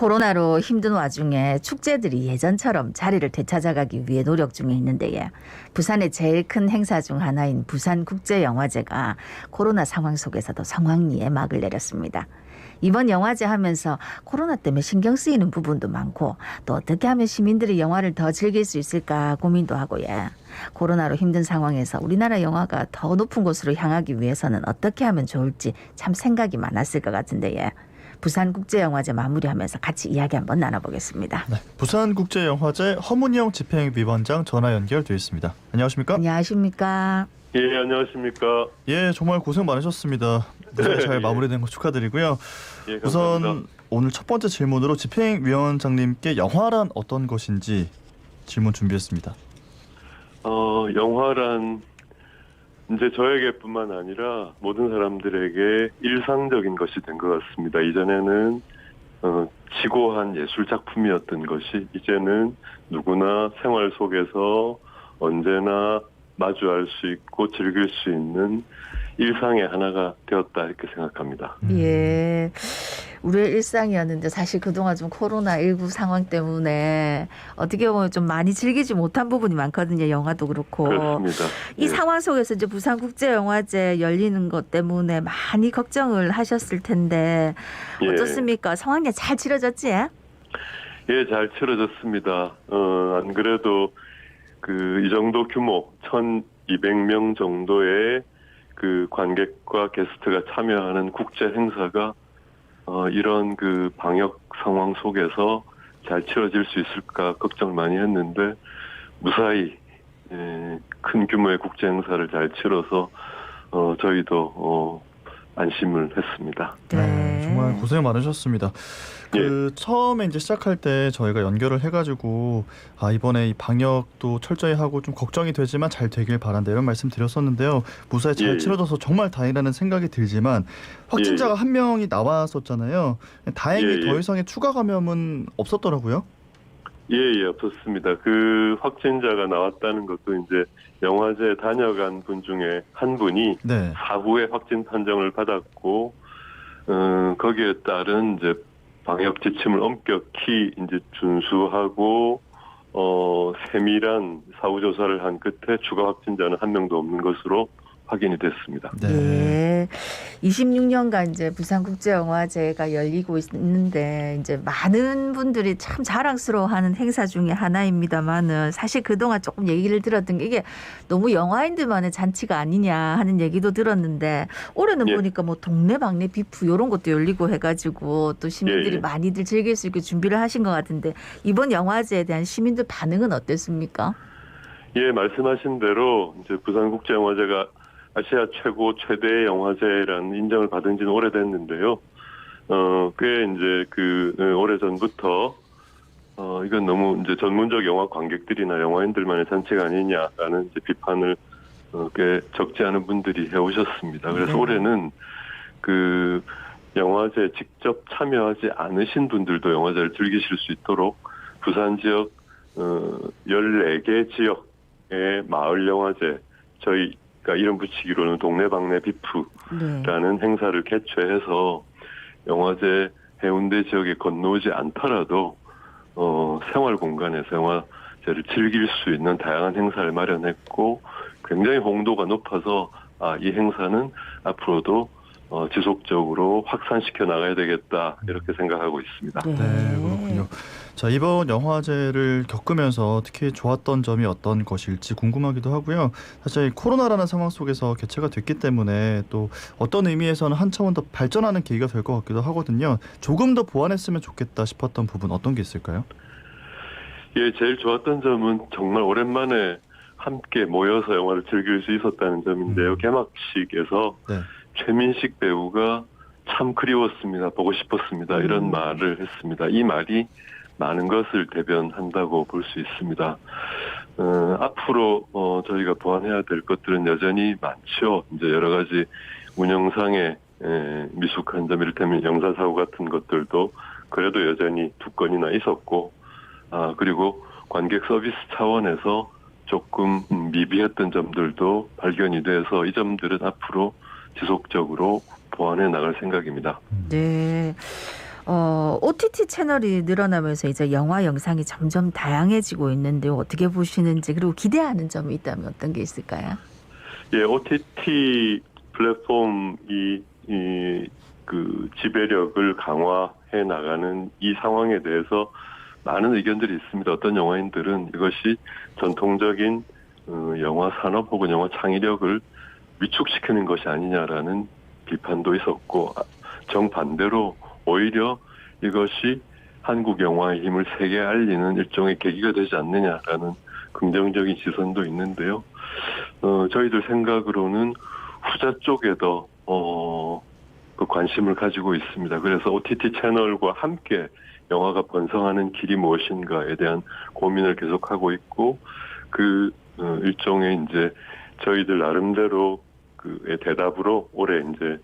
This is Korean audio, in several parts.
코로나로 힘든 와중에 축제들이 예전처럼 자리를 되찾아가기 위해 노력 중에 있는데 부산의 제일 큰 행사 중 하나인 부산국제영화제가 코로나 상황 속에서도 성황리에 막을 내렸습니다. 이번 영화제 하면서 코로나 때문에 신경 쓰이는 부분도 많고 또 어떻게 하면 시민들이 영화를 더 즐길 수 있을까 고민도 하고 코로나로 힘든 상황에서 우리나라 영화가 더 높은 곳으로 향하기 위해서는 어떻게 하면 좋을지 참 생각이 많았을 것 같은데 부산국제영화제 마무리하면서 같이 이야기 한번 나눠보겠습니다. 네, 부산국제영화제 허문영 집행위원장 전화 연결되어 있습니다. 안녕하십니까? 안녕하십니까? 예, 안녕하십니까? 예, 정말 고생 많으셨습니다. 무사히 잘 마무리된 거 축하드리고요. 예, 감사합니다. 우선 오늘 첫 번째 질문으로 집행위원장님께 영화란 어떤 것인지 질문 준비했습니다. 영화란 이제 저에게뿐만 아니라 모든 사람들에게 일상적인 것이 된 것 같습니다. 이전에는 지고한 예술 작품이었던 것이 이제는 누구나 생활 속에서 언제나 마주할 수 있고 즐길 수 있는 일상의 하나가 되었다 이렇게 생각합니다. 예, 우리의 일상이었는데 사실 그동안 좀 코로나19 상황 때문에 어떻게 보면 좀 많이 즐기지 못한 부분이 많거든요. 영화도 그렇고. 그렇습니다. 이 상황 속에서 이제 부산국제영화제 열리는 것 때문에 많이 걱정을 하셨을 텐데 어떻습니까? 성황리 잘 치러졌지? 예, 잘 치러졌습니다. 안 그래도 이 정도 규모 1,200명 정도의 그 관객과 게스트가 참여하는 국제 행사가 이런 그 방역 상황 속에서 잘 치러질 수 있을까 걱정을 많이 했는데 무사히 큰 규모의 국제 행사를 잘 치러서 저희도 안심을 했습니다. 네, 정말 고생 많으셨습니다. 처음에 이제 시작할 때 저희가 연결을 해가지고 이번에 이 방역도 철저히 하고 좀 걱정이 되지만 잘 되길 바란다 이런 말씀 드렸었는데요. 무사히 잘 치러져서 정말 다행이라는 생각이 들지만 확진자가 한 명이 나왔었잖아요. 다행히 더 이상의 추가 감염은 없었더라고요. 예, 없었습니다. 그 확진자가 나왔다는 것도 이제 영화제 다녀간 분 중에 한 분이 사후에 확진 판정을 받았고 거기에 따른 이제 방역 지침을 엄격히 이제 준수하고 세밀한 사후 조사를 한 끝에 추가 확진자는 한 명도 없는 것으로 확인이 됐습니다. 네. 26년간 이제 부산국제영화제가 열리고 있는데 이제 많은 분들이 참 자랑스러워하는 행사 중에 하나입니다만은 사실 그동안 조금 얘기를 들었던 게 이게 너무 영화인들만의 잔치가 아니냐 하는 얘기도 들었는데 올해는 보니까 뭐 동네방네 비프 이런 것도 열리고 해가지고 또 시민들이 많이들 즐길 수 있게 준비를 하신 것 같은데 이번 영화제에 대한 시민들 반응은 어땠습니까? 예, 말씀하신 대로 이제 부산국제영화제가 아시아 최대의 영화제라는 인정을 받은 지는 오래됐는데요. 꽤 이제 오래전부터 이건 너무 이제 전문적 영화 관객들이나 영화인들만의 잔치가 아니냐라는 이제 비판을 꽤 적지 않은 분들이 해오셨습니다. 그래서 올해는 그 영화제에 직접 참여하지 않으신 분들도 영화제를 즐기실 수 있도록 부산 지역 14개 지역의 마을 영화제 저희가 이름 붙이기로는 동네방네 비프라는 행사를 개최해서 영화제 해운대 지역에 건너오지 않더라도 생활 공간에서 영화제를 즐길 수 있는 다양한 행사를 마련했고 굉장히 홍도가 높아서 이 행사는 앞으로도 지속적으로 확산시켜 나가야 되겠다 이렇게 생각하고 있습니다. 네, 그렇군요. 자, 이번 영화제를 겪으면서 특히 좋았던 점이 어떤 것일지 궁금하기도 하고요. 사실 코로나라는 상황 속에서 개최가 됐기 때문에 또 어떤 의미에서는 한 차원 더 발전하는 계기가 될 것 같기도 하거든요. 조금 더 보완했으면 좋겠다 싶었던 부분 어떤 게 있을까요? 예, 제일 좋았던 점은 정말 오랜만에 함께 모여서 영화를 즐길 수 있었다는 점인데요. 개막식에서 최민식 배우가 참 그리웠습니다. 보고 싶었습니다. 이런 말을 했습니다. 이 말이 많은 것을 대변한다고 볼 수 있습니다. 앞으로 저희가 보완해야 될 것들은 여전히 많죠. 이제 여러 가지 운영상의 미숙한 점, 이를테면 영사사고 같은 것들도 그래도 여전히 2건이나 있었고, 그리고 관객 서비스 차원에서 조금 미비했던 점들도 발견이 돼서 이 점들은 앞으로 지속적으로 보완해 나갈 생각입니다. 네. OTT 채널이 늘어나면서 이제 영화 영상이 점점 다양해지고 있는데 어떻게 보시는지 그리고 기대하는 점이 있다면 어떤 게 있을까요? 예, OTT 플랫폼이 그 지배력을 강화해 나가는 이 상황에 대해서 많은 의견들이 있습니다. 어떤 영화인들은 이것이 전통적인 영화 산업 혹은 영화 창의력을 위축시키는 것이 아니냐라는 비판도 있었고, 정반대로 오히려 이것이 한국 영화의 힘을 세계에 알리는 일종의 계기가 되지 않느냐라는 긍정적인 시선도 있는데요. 저희들 생각으로는 후자 쪽에 더 그 관심을 가지고 있습니다. 그래서 OTT 채널과 함께 영화가 번성하는 길이 무엇인가에 대한 고민을 계속하고 있고, 그 일종의 이제 저희들 나름대로 그의 대답으로 올해 이제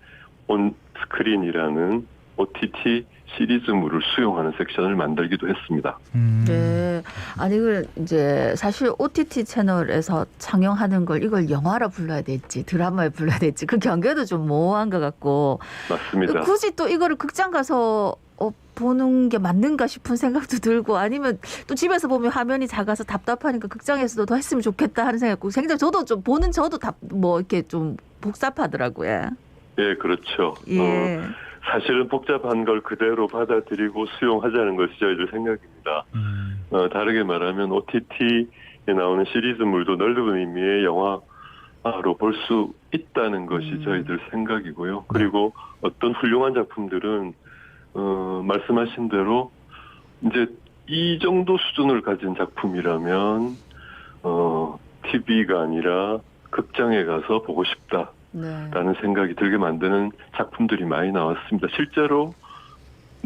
온 스크린이라는 OTT 시리즈물을 수용하는 섹션을 만들기도 했습니다. 네. 아니, 그 이제 사실 OTT 채널에서 상영하는 걸 이걸 영화로 불러야 될지 드라마에 불러야 될지 그 경계도 좀 모호한 것 같고. 맞습니다. 굳이 또 이거를 극장 가서 보는 게 맞는가 싶은 생각도 들고 아니면 또 집에서 보면 화면이 작아서 답답하니까 극장에서도 더 했으면 좋겠다 하는 생각도 굉장히 저도 좀 보는 저도 뭐 이렇게 좀 복잡하더라고요. 예, 그렇죠. 예. 사실은 복잡한 걸 그대로 받아들이고 수용하자는 것이 저희들 생각입니다. 다르게 말하면 OTT에 나오는 시리즈물도 넓은 의미의 영화로 볼 수 있다는 것이 저희들 생각이고요. 그리고 어떤 훌륭한 작품들은 말씀하신 대로 이제 이 정도 수준을 가진 작품이라면 TV가 아니라 극장에 가서 보고 싶다. 네. 라는 생각이 들게 만드는 작품들이 많이 나왔습니다. 실제로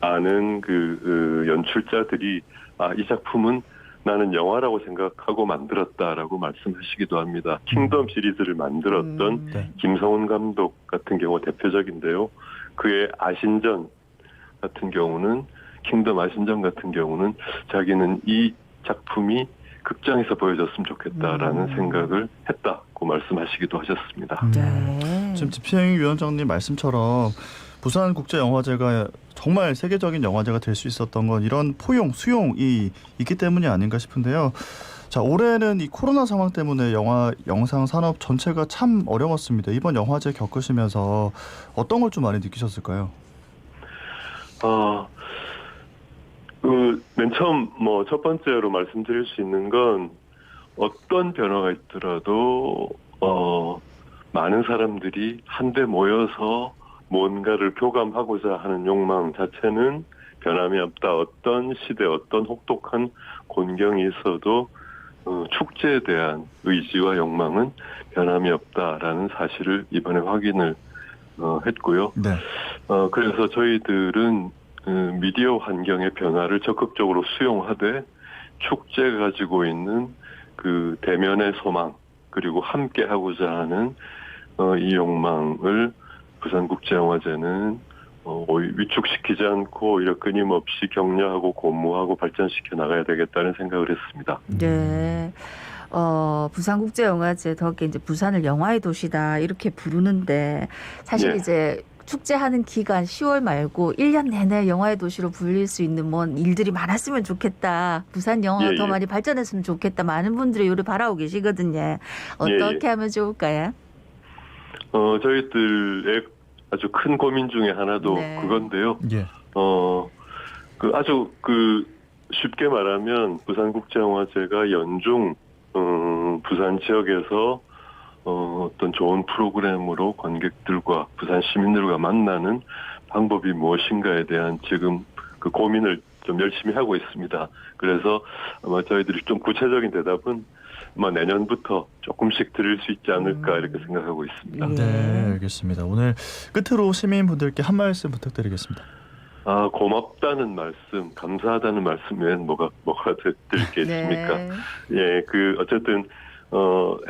많은 그 연출자들이 이 작품은 나는 영화라고 생각하고 만들었다라고 말씀하시기도 합니다. 킹덤 시리즈를 만들었던 김성훈 감독 같은 경우 대표적인데요. 그의 아신전 같은 경우는 킹덤 아신전 같은 경우는 자기는 이 작품이 극장에서 보여줬으면 좋겠다라는 생각을 했다고 말씀하시기도 하셨습니다. 네. 지금 집행 위원장님 말씀처럼 부산국제영화제가 정말 세계적인 영화제가 될 수 있었던 건 이런 포용, 수용이 있기 때문이 아닌가 싶은데요. 자, 올해는 이 코로나 상황 때문에 영화, 영상 산업 전체가 참 어려웠습니다. 이번 영화제 겪으시면서 어떤 걸 좀 많이 느끼셨을까요? 맨 처음 첫 번째로 말씀드릴 수 있는 건 어떤 변화가 있더라도 많은 사람들이 한데 모여서 뭔가를 교감하고자 하는 욕망 자체는 변함이 없다. 어떤 시대, 어떤 혹독한 곤경이 있어도 축제에 대한 의지와 욕망은 변함이 없다라는 사실을 이번에 확인을 했고요. 네. 그래서 저희들은 미디어 환경의 변화를 적극적으로 수용하되 축제가 가지고 있는 그 대면의 소망 그리고 함께 하고자 하는 이 욕망을 부산국제영화제는 위축시키지 않고 오히려 끊임없이 격려하고 고무하고 발전시켜 나가야 되겠다는 생각을 했습니다. 네. 부산국제영화제 덕에 이제 부산을 영화의 도시다 이렇게 부르는데 사실 예. 이제 축제하는 기간 10월 말고 1년 내내 영화의 도시로 불릴 수 있는 뭔 일들이 많았으면 좋겠다. 부산 영화가 더 많이 발전했으면 좋겠다. 많은 분들이 요리 바라고 계시거든요. 어떻게 하면 좋을까요? 저희들의 아주 큰 고민 중에 하나도 그건데요. 예. 아주 쉽게 말하면 부산국제영화제가 연중 부산 지역에서 어떤 좋은 프로그램으로 관객들과 부산 시민들과 만나는 방법이 무엇인가에 대한 지금 그 고민을 좀 열심히 하고 있습니다. 그래서 아마 저희들이 좀 구체적인 대답은 아마 내년부터 조금씩 드릴 수 있지 않을까 이렇게 생각하고 있습니다. 네, 알겠습니다. 오늘 끝으로 시민분들께 한 말씀 부탁드리겠습니다. 고맙다는 말씀, 감사하다는 말씀 외엔 뭐가 드릴 게 있습니까? 예, 어쨌든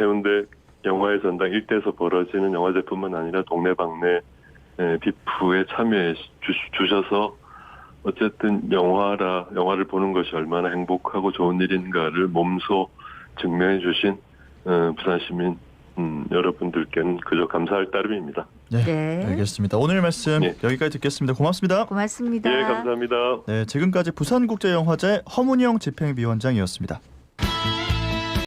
해운대 영화의 전당 일대에서 벌어지는 영화제뿐만 아니라 동네방네 비프에 참여해 주셔서 어쨌든 영화를 보는 것이 얼마나 행복하고 좋은 일인가를 몸소 증명해 주신 부산 시민 여러분들께는 그저 감사할 따름입니다. 네, 네. 알겠습니다. 오늘 말씀 네. 여기까지 듣겠습니다. 고맙습니다. 고맙습니다. 예, 감사합니다. 네, 지금까지 부산국제영화제 허문영 집행위원장이었습니다.